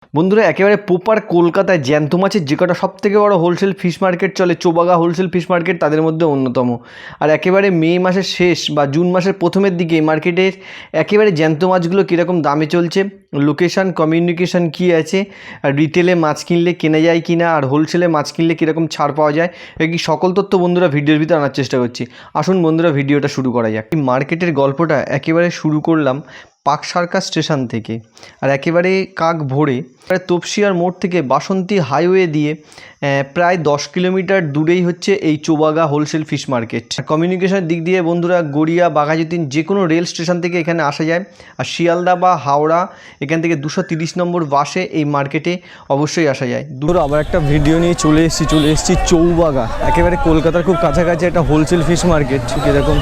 বন্ধুরা একেবারে প্রপার কলকাতায় জ্যান্ত মাছের যে কটা সবথেকে বড় হোলসেল ফিশ মার্কেট চলে চৌবাগা হোলসেল ফিশ মার্কেট তাদের মধ্যে অন্যতম। আর একেবারে মে মাসের শেষ বা জুন মাসের প্রথমের দিকে মার্কেটের একেবারে জ্যান্ত মাছগুলো কীরকম দামে চলছে, লোকেশান কমিউনিকেশান কী আছে, আর রিটেলে মাছ কিনলে কেনা যায় কি না, আর হোলসেলে মাছ কিনলে কীরকম ছাড় পাওয়া যায়, এই সকল তথ্য বন্ধুরা ভিডিওর ভিতরে আনার চেষ্টা করছি। আসুন বন্ধুরা ভিডিওটা শুরু করা যাক। এই মার্কেটের গল্পটা একেবারে শুরু করলাম পার্ক সার্কাস স্টেশন থেকে। আর একেবারে কাক ভোরে তপসিয়ার মোড় থেকে বাসন্তী হাইওয়ে দিয়ে প্রায় 10 কিলোমিটার দূরেই হচ্ছে এই চৌবাগা হোলসেল ফিশ মার্কেট। কমিউনিকেশনের দিক দিয়ে বন্ধুরা গড়িয়া বাঘাযতীন যে কোনো রেল স্টেশন থেকে এখানে আসা যায়। আর শিয়ালদা বা হাওড়া এখান থেকে 230 নম্বর বাসে এই মার্কেটে অবশ্যই আসা যায়। দূর আবার একটা ভিডিও নিয়ে চলে এসেছি চৌবাগা, একেবারে কলকাতার খুব কাছাকাছি একটা হোলসেল ফিশ মার্কেট। ঠিক এরকম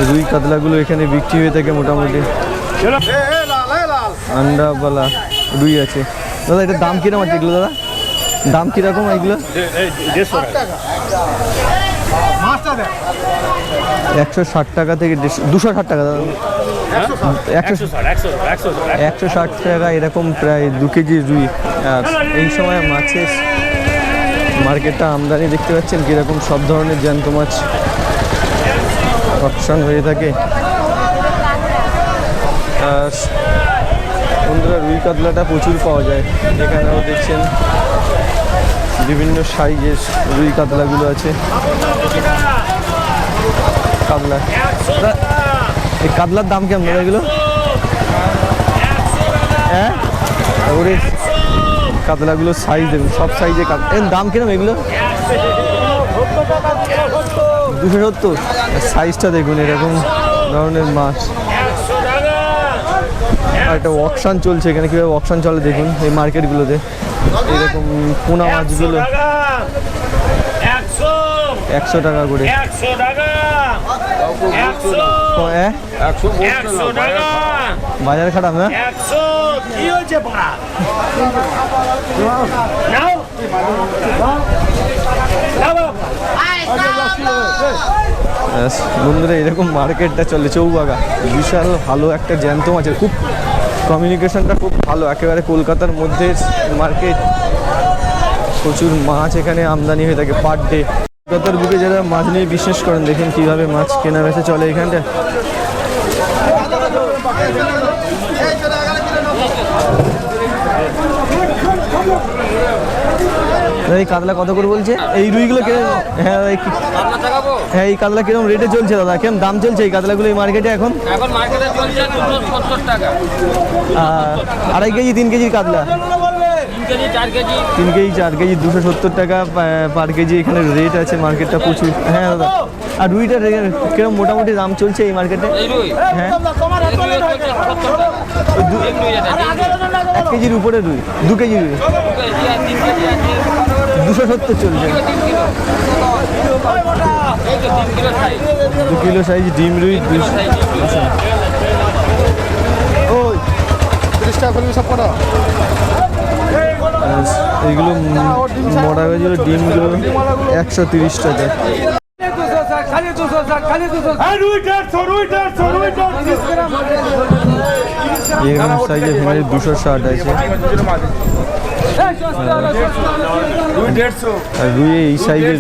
রুই কাতলাগুলো এখানে বিক্রি হয়ে থাকে মোটামুটি। আন্ডাবালা রুই আছে। দাদা এটার দাম কিরকম আছে এগুলো? দাদা দাম কিরকম এগুলো? 160 টাকা থেকে 260 টাকা। দাদা 160 টাকা এরকম প্রায় 2 কেজি রুই। আর এই সময় মাছের মার্কেটটা আমদানি দেখতে পাচ্ছেন কীরকম, সব ধরনের জ্যান্ত মাছ অপশন হয়ে থাকে। আর বন্ধুরা রুই কাতলাটা প্রচুর পাওয়া যায়। এখানেও দেখছেন বিভিন্ন সাইজের রুই কাতলাগুলো আছে। কাতলা, এই কাতলার দাম কেমন এগুলো? হ্যাঁ ওরে কাতলাগুলো সাইজ দেখুন, সব সাইজে এর দাম কিরকম এগুলো? 270। সাইজটা দেখুন এরকম ধরনের মাছ। আর একটা অকশন চলছে এখানে, কীভাবে অকশন চলে দেখুন এই মার্কেটগুলোতে। এরকম পোনা মাছগুলো 100 টাকা করে। বাজার খারাপ না? বন্ধুরা এরকম মার্কেটটা চলে চৌবাগা, বিশাল ভালো একটা জ্যান্ত মাছের, খুব কমিউনিকেশনটা খুব ভালো। একেবারে কলকাতার মধ্যে মার্কেট, প্রচুর মাছ এখানে আমদানি হয়ে থাকে পার ডে। কলকাতার বুকে যারা মাছ নিয়ে বিশ্বাস করেন দেখেন কীভাবে মাছ কেনা বেচা চলে এখানটা। এই কাতলা কত করে বলছে? এই রুইগুলো কিরকম? হ্যাঁ হ্যাঁ এই কাতলা কিরকম রেটে চলছে দাদা? কেমন দাম চলছে এই কাতলাগুলো এই মার্কেটে এখন? মার্কেটে চলছে 270 টাকা। 2.5 কেজি 3 কেজির কাতলা? 3 কেজি 4 কেজি 270 টাকা পার কেজি এখানে রেট আছে। মার্কেটটা প্রচুর। হ্যাঁ দাদা আর রুইটার কিরকম মোটামুটি দাম চলছে এই মার্কেটে? হ্যাঁ 1 কেজির উপরে রুই, 2 কেজি রুই 270 চলছে। 2 কিলো সাইজ ডিম রুই 200। ওই 30 টাকা করে সব কটা। এইগুলো মোটা গেছিলো ডিমগুলো 130 টাকা। এরকম সাইজের ফ্যামিলি 260 আছে। আর রুই এই সাইজের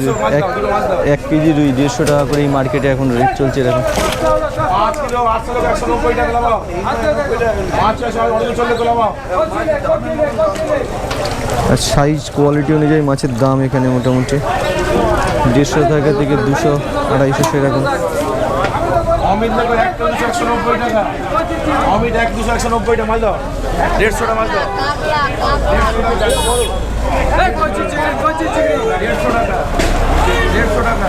1 কেজি রুই 150 টাকা করে এই মার্কেটে এখন রেট চলছে এরকম। আর সাইজ কোয়ালিটি অনুযায়ী মাছের দাম এখানে মোটামুটি 150 টাকা থেকে 200 250 সেরকম। অমিত দেখো 190 টাকা। অমিত 190 টাকা মাল দাও। 150 টাকা মাল দাও। 150 টাকা।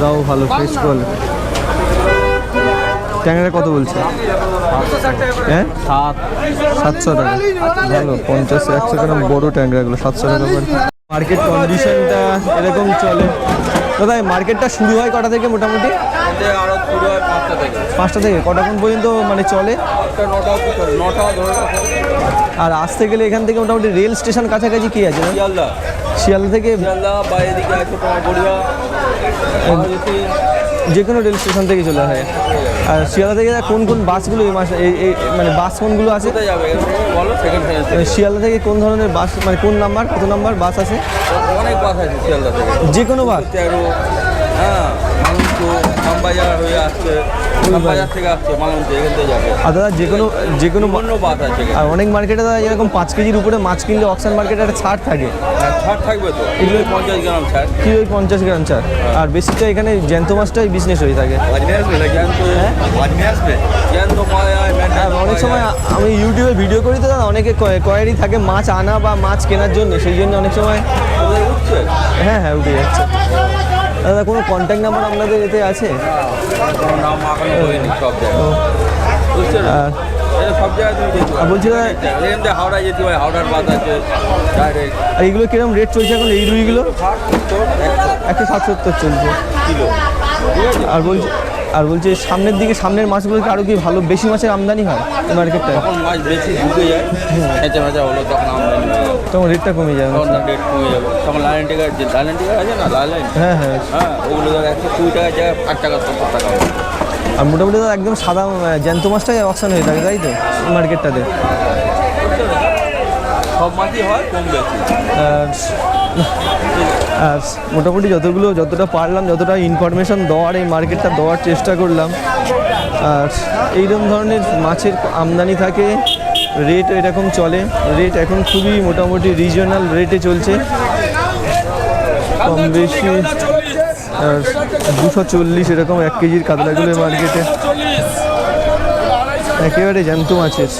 দাও ভালো ফ্রেশ কোয়ালিটি। ট্যাংরা কত বলছে? হ্যাঁ 700 টাকা। ভালো 50-100 টাকা বড় ট্যাংরাগুলো 700 টাকা। মার্কেট কন্ডিশনটা এরকম চলে দাদা। মার্কেটটা শুরু হয় কটা থেকে মোটামুটি? 5টা থেকে কটাক্ষণ পর্যন্ত মানে চলে? 9টা। আর আসতে গেলে এখান থেকে মোটামুটি রেল স্টেশন কাছাকাছি কি আছে? শিয়ালদা থেকে বাইরে দিকে আছে তোমার গড়িয়া যে কোনো রেল স্টেশন থেকে চলে আসে। আর শিয়ালদা থেকে কোন কোন বাসগুলো এই মাসে এই মানে বাস কোনগুলো আছে? কোথায় যাবে বলো, সেকেন্ড ফেজ শিয়ালদা থেকে কোন ধরনের বাস, মানে কোন নাম্বার, কত নাম্বার বাস আছে? অনেক বাস আছে শিয়ালদা থেকে, যে কোনো বাস? 13, হ্যাঁ, মালঞ্চ, আমবাজার হয়ে আসছে, আমবাজার থেকে আসছে মালঞ্চ, এখান থেকে যাবে। আর দাদা যে কোনো অন্য বাস আছে। আর অনেক মার্কেটে দাদা এরকম 5 কেজির উপরে মাছ কিনলে অকশন মার্কেটে একটা ছাড় থাকে। হ্যাঁ, ছাড় থাকবে তো, এগুলো 50 গ্রাম ছাড়। কি ওই 50 গ্রাম ছাড়? আর বেশিটা এখানে জ্যান্ত মাছটাই বিজনেস হয়ে থাকে। জ্যান্ত অনেক সময় আমি ইউটিউবে ভিডিও করি তো দাদা, অনেকে কোয়ারি থাকে মাছ আনা বা মাছ কেনার জন্য, সেই জন্য অনেক সময় উঠছে। হ্যাঁ উঠে যাচ্ছে। দাদা কোনো কন্ট্যাক্ট নাম্বার আপনাদের এতে আছে? কোনো নাম এখনো হয়নি সব জায়গায়, বুঝছেন? এটা সব জায়গায় তুমি যেতে পারো। বলছি দাদা এখান থেকে হাওড়ায় যেতে হয়, হাওড়ার বাস আছে ডাইরেক্ট। আর এইগুলো কিরকম রেট চলছে এখন, এই রুইগুলো? 160-170 চলছে কিলো, ঠিক আছে। আর বলছি সামনের দিকে, সামনের মাছগুলোকে আরও কি ভালো বেশি মাছের আমদানি হয় এই মার্কেটটায়? যখন মাছ বেশি ঢুকে যায়, মেচা মেচা হলো, তখন আমদানি হয়ে যাবে, তখন রেটটা কমে যায়। তখন রেট কমে যাবে। তখন লাইন টিকার, যে লাইন টিকার আছে না, লাইন, হ্যাঁ হ্যাঁ। হ্যাঁ, ওগুলো ধর 120 টাকার জায়গায় 8 টাকা 70 টাকা হবে। আর মোটামুটি তো একদম সাদা জ্যান্ত মাছটাই অকশন হয়ে থাকে, তাই তো এই মার্কেটটাতে? সব মাছই হয় কম বেশি। আর মোটামুটি যতটা পারলাম, যতটা ইনফরমেশন দেওয়ার এই মার্কেটটা দেওয়ার চেষ্টা করলাম। আর এইরকম ধরনের মাছের আমদানি থাকে, রেট এরকম চলে। রেট এখন খুবই মোটামুটি রিজনাল রেটে চলছে, কম বেশি। আর 240 এরকম 1 কেজির কাতলাগুলো মার্কেটে, একেবারে জ্যান্ত মাছের।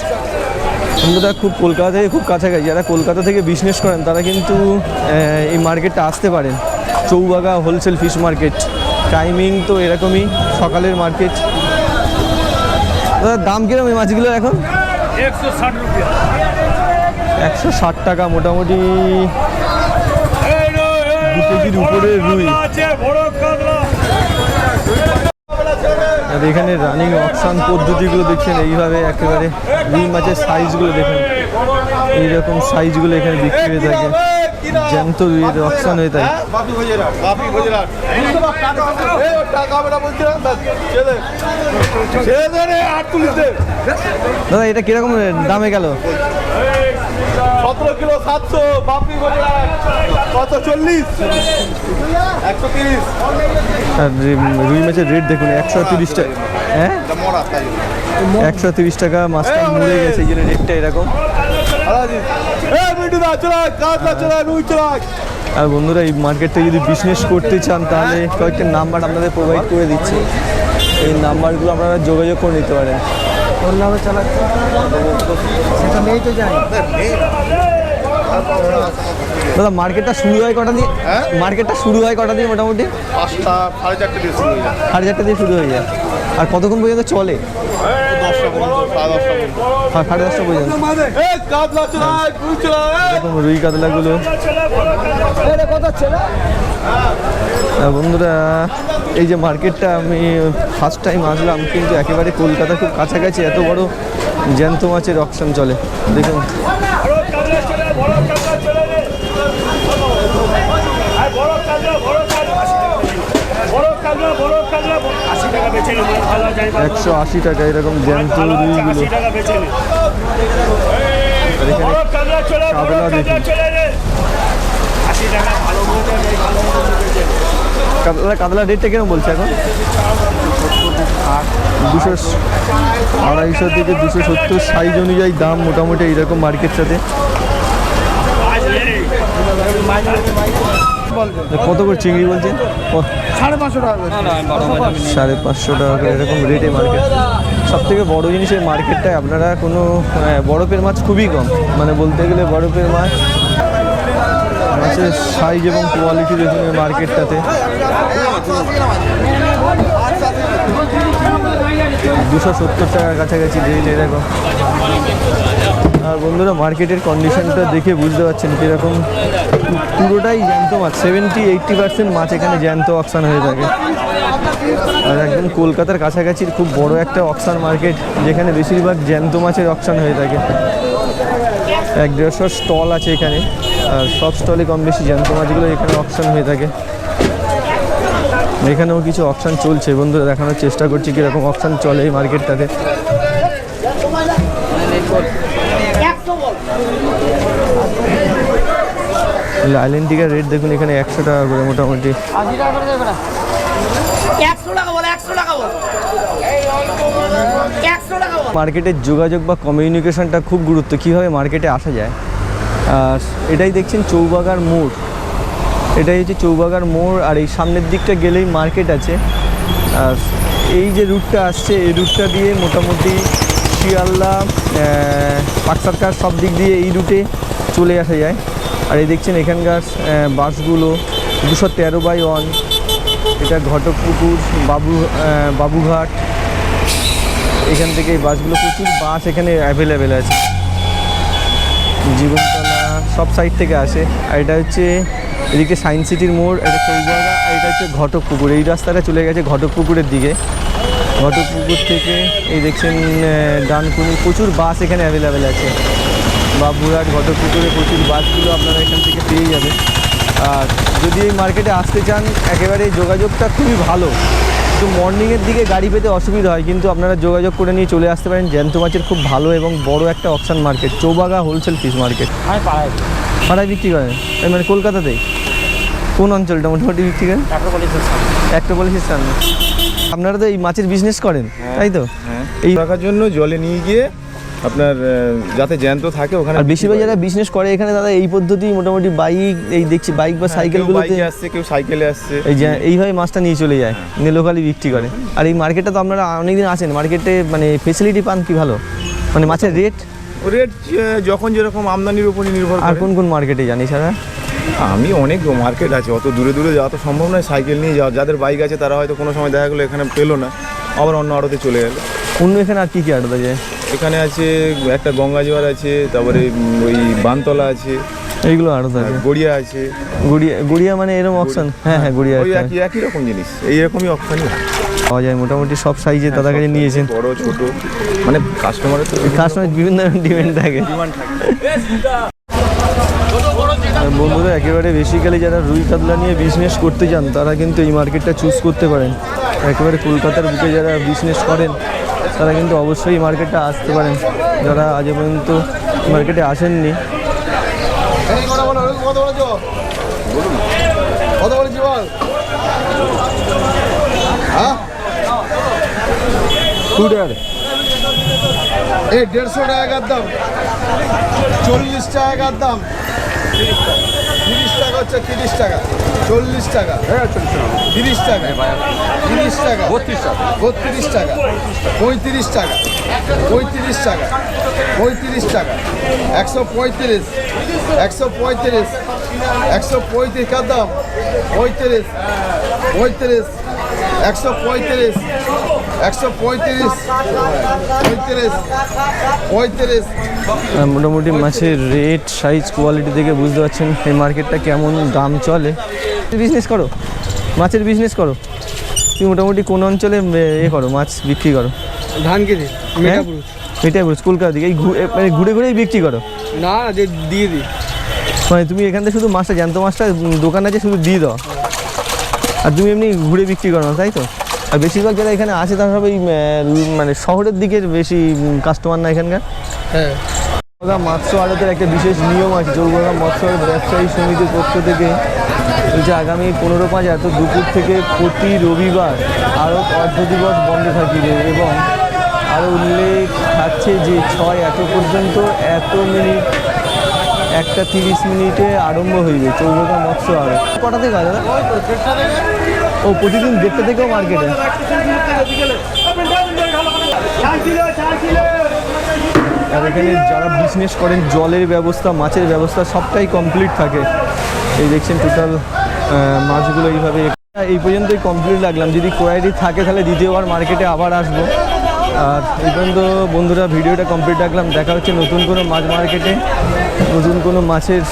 বন্ধুরা খুব কলকাতা থেকে খুব কাছাকাছি, যারা কলকাতা থেকে বিজনেস করেন তারা কিন্তু এই মার্কেটটা আসতে পারেন। Choubhaga wholesale fish market, timing তো এরকমই, সকালের মার্কেট। দাদা দাম কিরকম এই মাছগুলো এখন? 160 রুপিয়া। 160 টাকা মোটামুটি 2 কেজির উপরে রুই। আর এখানে রানিং অকশন পদ্ধতিগুলো দেখছেন, এইভাবে একেবারে রুই মাছের সাইজগুলো দেখেন, এইরকম সাইজগুলো এখানে বিক্রি হয়ে থাকে, জ্যান্ত রুইয়ের অকশন হয়ে থাকে। দাদা এটা কিরকম দামে গেল? 17 কিলো 700, বাপি কত 40, 130। আর রুই মাছের রেট দেখুন 130 টাকা। হ্যাঁ 130 টাকা মাছটা মরে গেছে, এই জন্য রেটটা এরকম। আর বন্ধুরা এই মার্কেটটা যদি বিজনেস করতে চান তাহলে কয়েকটা নাম্বার আপনাদের প্রোভাইড করে দিচ্ছি, এই নাম্বারগুলো আপনারা যোগাযোগ করে নিতে পারেন। দাদা মার্কেটটা শুরু হয় কটা দিয়ে? মার্কেটটা শুরু হয় কটা দিয়ে মোটামুটি? 5টা 4:30 দিয়ে শুরু হয়ে যায়। 4:30 দিয়ে শুরু হয়ে যায়। আর কতক্ষণ পর্যন্ত চলে? 10টা পর্যন্ত, 10:30 পর্যন্ত। 10:30 পর্যন্ত। এরকম রুই কাতলাগুলো। বন্ধুরা এই যে মার্কেটটা আমি ফার্স্ট টাইম আসলাম, কিন্তু একেবারে কলকাতা খুব কাছাকাছি এত বড় জ্যান্ত মাছের অকশন চলে দেখুন। টাকা 180 টাকা এরকম জ্যান্ত রুইগুলো। আর এখানে কাতলা দেখুন, কাতলা রেটটা কেমন বলছে এখন? 200-250 থেকে 270 সাইজ অনুযায়ী দাম মোটামুটি এইরকম মার্কেটটাতে। কত করে চিংড়ি বলছেন? 550 টাকা। 550 টাকা করে এরকম রেটে মার্কেট। সব থেকে বড়ো জিনিস এই মার্কেটটায় আপনারা কোনো বরফের মাছ খুবই কম, মানে বলতে গেলে বরফের মাছের সাইজ এবং কোয়ালিটি দেখুন এই মার্কেটটাতে। 270 টাকার কাছাকাছি রেট এরকম। আর বন্ধুরা মার্কেটের কন্ডিশনটা দেখে বুঝতে পারছেন কীরকম, পুরোটাই জ্যান্ত মাছ। 70-80% মাছ এখানে জ্যান্ত অকশন হয়ে থাকে। আর একদম কলকাতার কাছাকাছির খুব বড় একটা অকশন মার্কেট, যেখানে বেশিরভাগ জ্যান্ত মাছের অকশন হয়ে থাকে। 150 স্টল আছে এখানে, আর সব স্টলে কম বেশি জ্যান্ত মাছগুলো এখানে অকশন হয়ে থাকে। এখানেও কিছু অপশান চলছে বন্ধুরা, দেখানোর চেষ্টা করছি কীরকম অপশান চলে এই মার্কেটটাতে। আইল্যান্টিকার রেট দেখুন এখানে 100 টাকা করে মোটামুটি। মার্কেটের যোগাযোগ বা কমিউনিকেশনটা খুব গুরুত্ব, কীভাবে মার্কেটে আসা যায়। আর এটাই দেখছেন চৌবাগার মোড়, এটাই হচ্ছে চৌবাগার মোড়। আর এই সামনের দিকটা গেলেই মার্কেট আছে। আর এই যে রুটটা আসছে এই রুটটা দিয়ে মোটামুটি শিয়ালদা, পাকসারকার সব দিক দিয়ে এই রুটে চলে আসা যায়। আর এই দেখছেন এখানকার বাসগুলো 213/1, এটা ঘটকপুকুর, বাবুঘাট, এখান থেকে এই বাসগুলো, প্রচুর বাস এখানে অ্যাভেলেবেল আছে। জীবনতলা সব সাইড থেকে আসে। আর এটা হচ্ছে এদিকে সায়েন্স সিটির মোড়, এটা চৌবাগা, আর এটা হচ্ছে ঘটকপুকুর। এই রাস্তাটা চলে গেছে ঘটকপুকুরের দিকে। ঘটকপুকুর থেকে এই দেখছেন ডানকুনি, প্রচুর বাস এখানে অ্যাভেলেবেল আছে। বাবুঘাট, ঘটকপুকুরে প্রচুর বাসগুলো আপনারা এখান থেকে পেয়ে যাবেন। আর যদি এই মার্কেটে আসতে চান একেবারে যোগাযোগটা খুবই ভালো, তো মর্নিংয়ের দিকে গাড়ি পেতে অসুবিধা হয়, কিন্তু আপনারা যোগাযোগ করে নিয়ে চলে আসতে পারেন। জ্যান্ত মাছের খুব ভালো এবং বড় একটা option market, Choubaga wholesale fish market. পাড়ায় বিক্রি করেন মানে কলকাতাতেই? কোন অঞ্চলটা মোটামুটি বিক্রি করেন? অ্যাক্রোপলিসের সামনে। আপনারা তো এই মাছের বিজনেস করেন তাই তো? এই রাখার জন্য জলে নিয়ে গিয়ে আপনার যাতে জ্যান্ত থাকে ওখানে। আর বেশিরভাগ যারা বিজনেস করে এখানে দাদা এই পদ্ধতি, মোটামুটি বাইক, এই দেখছি বাইক বা সাইকেলগুলোতে আসছে, কেউ সাইকেলে আসছে, এই যে এইভাবে মাছটা নিয়ে চলে যায়, নিয়ে লোকালি বিক্রি করে। আর এই মার্কেটটা তো আপনারা অনেকদিন আছেন, মার্কেটে মানে ফেসিলিটি পান কি ভালো? মানে মাছের রেট যখন যেরকম আমদানির উপরই নির্ভর করে। আর কোন কোন মার্কেটে জানি ছাড়া? আমি অনেক মার্কেট আছে, অত দূরে দূরে যাওয়া তো সম্ভব নয় সাইকেল নিয়ে যাওয়া। যাদের বাইক আছে তারা হয়তো কোনো সময় দেখা গেলো এখানে পেলো না, আবার অন্য আড়তে চলে গেল। অন্য এখানে আর কি কি আড়ত আছে? এখানে আছে একটা গঙ্গাজোয়ার আছে, তারপরে ওই বানতলা আছে, এইগুলো আড়ত আছে। গড়িয়া আছে। গড়িয়া মানে এরকম অপশন? হ্যাঁ হ্যাঁ, গড়িয়া ওই একই রকম জিনিস, এইরকমই অপশনই পাওয়া যায় মোটামুটি সব সাইজে দাদার কাছে নিয়েছেন। বড় ছোট মানে কাস্টমারের তো কাস্টমার বিভিন্ন ডিমান্ড থাকে। বন্ধুরা একেবারে বেসিক্যালি যারা রুই কাতলা নিয়ে বিজনেস করতে চান তারা কিন্তু এই মার্কেটটা চুজ করতে পারেন। একেবারে কলকাতার বুকে যারা বিজনেস করেন তারা কিন্তু অবশ্যই এই মার্কেটটা আসতে পারেন, যারা আজ পর্যন্ত মার্কেটে আসেননি। কথা বলেছি বল। হ্যাঁ এই 150 টাকার দাম, 40 টাকার দাম, 30 টাকা হচ্ছে, 30 টাকা, 40 টাকা, 30 টাকা, 30 টাকা, 32 টাকা, 32 টাকা, 35 টাকা, 35 টাকা, 35 টাকা, 135, 135, 135 কার দাম, 35, 35, 135, 135, 35, 35। মোটামুটি মাছের রেট, সাইজ, কোয়ালিটি দেখে বুঝতে পারছেন এই মার্কেটটা কেমন দাম চলে। বিজনেস করো, মাছের বিজনেস করো। তুমি মোটামুটি কোন অঞ্চলে করো মাছ বিক্রি করো? ধানকেজি, মিঠাপুর, কলকাতা দিকে এই মানে ঘুরে ঘুরেই বিক্রি করো? না যে দিয়ে দিই। মানে তুমি এখান থেকে শুধু মাছটা, জ্যান্ত মাছটা দোকান আছে শুধু দিয়ে দাও, আর তুমি এমনি ঘুরে বিক্রি করো না তাই তো? আর বেশিরভাগ যারা এখানে আসে তারা সবাই মানে শহরের দিকের বেশি কাস্টমার না এখানকার? হ্যাঁ। চৌবাগা মৎস্য আড়তের একটা বিশেষ নিয়ম আছে। চৌবাগা মৎস্য আড়ত ব্যবসায়ী সমিতির পক্ষ থেকে বলছে আগামী 15/5 এত দুপুর থেকে প্রতি রবিবার আড়ত অর্ধ দিবস বন্ধ থাকিবে, এবং আরও উল্লেখ থাকছে যে 6 এত পর্যন্ত এত মিনিট 1:30 মিনিটে আরম্ভ হইবে চৌবাগা মৎস্য আড়ত। কটা থেকে দাদা? ও প্রতিদিন 1:30 থেকেও মার্কেটে। আর এখানে যারা বিজনেস করেন জলের ব্যবস্থা, মাছের ব্যবস্থা সবটাই কমপ্লিট থাকে। এই দেখছেন টোটাল মাছগুলো এইভাবে। এই পর্যন্তই কমপ্লিট লাগলাম, যদি কোয়ালিটি থাকে তাহলে দ্বিতীয়বার মার্কেটে আবার আসবো। আর এই পর্যন্ত বন্ধুরা ভিডিওটা কমপ্লিট রাখলাম। দেখা হচ্ছে নতুন কোনো মাছ মার্কেটে, নতুন কোনো মাছের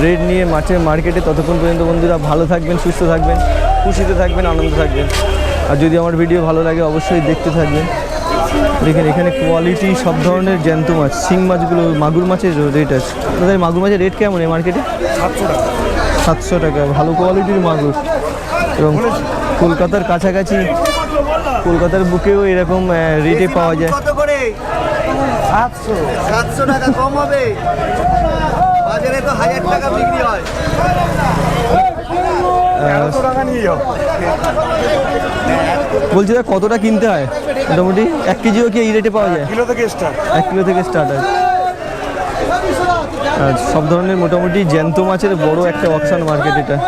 রেট নিয়ে মাছের মার্কেটে। ততক্ষণ পর্যন্ত বন্ধুরা ভালো থাকবেন, সুস্থ থাকবেন, খুশিতে থাকবেন, আনন্দ থাকবেন। আর যদি আমার ভিডিও ভালো লাগে অবশ্যই দেখতে থাকবেন। দেখেন এখানে কোয়ালিটি সব ধরনের জ্যান্ত মাছ, শিং মাছগুলো, মাগুর মাছের রেট আছে। আপনাদের মাগুর মাছের রেট কেমন এই মার্কেটে? 700 টাকা। 700 টাকা ভালো কোয়ালিটির মাগুর। এবং কলকাতার কাছাকাছি কলকাতার বুকেও এরকম রেটে পাওয়া যায়। কত করে? 700 টাকা কম হবে। বাজারে তো 1000 টাকা বিক্রি হয়। বলছি দাদা কতটা কিনতে হয় মোটামুটি? 1 কেজিও কি এই রেটে পাওয়া যায়? 1 কিলো থেকে স্টার্ট হয়। আর সব ধরনের মোটামুটি জ্যান্ত মাছের বড় একটা অকশন মার্কেট এটা।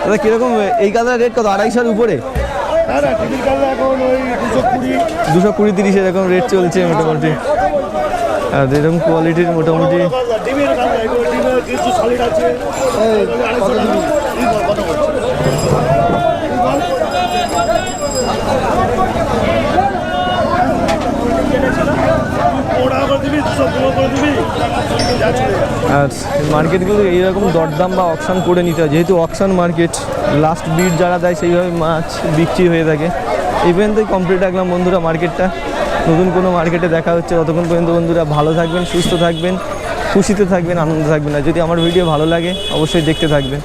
দাদা কিরকম এই কাতলার রেট কত? 250-র উপরে? 220-30 এরকম রেট চলছে মোটামুটি। আর এরকম কোয়ালিটির মোটামুটি আর মার্কেটগুলো এইরকম দরদাম বা অকশন করে নিতে হয়, যেহেতু অকশন মার্কেট লাস্ট বিট যারা দেয় সেইভাবে মাছ বিক্রি হয়ে থাকে। এই পর্যন্তই কমপ্লিট রাখলাম বন্ধুরা মার্কেটটা। নতুন কোনো মার্কেটে দেখা হচ্ছে, ততক্ষণ পর্যন্ত বন্ধুরা ভালো থাকবেন, সুস্থ থাকবেন, খুশিতে থাকবেন, আনন্দ থাকবেন। আর যদি আমার ভিডিও ভালো লাগে অবশ্যই দেখতে থাকবেন।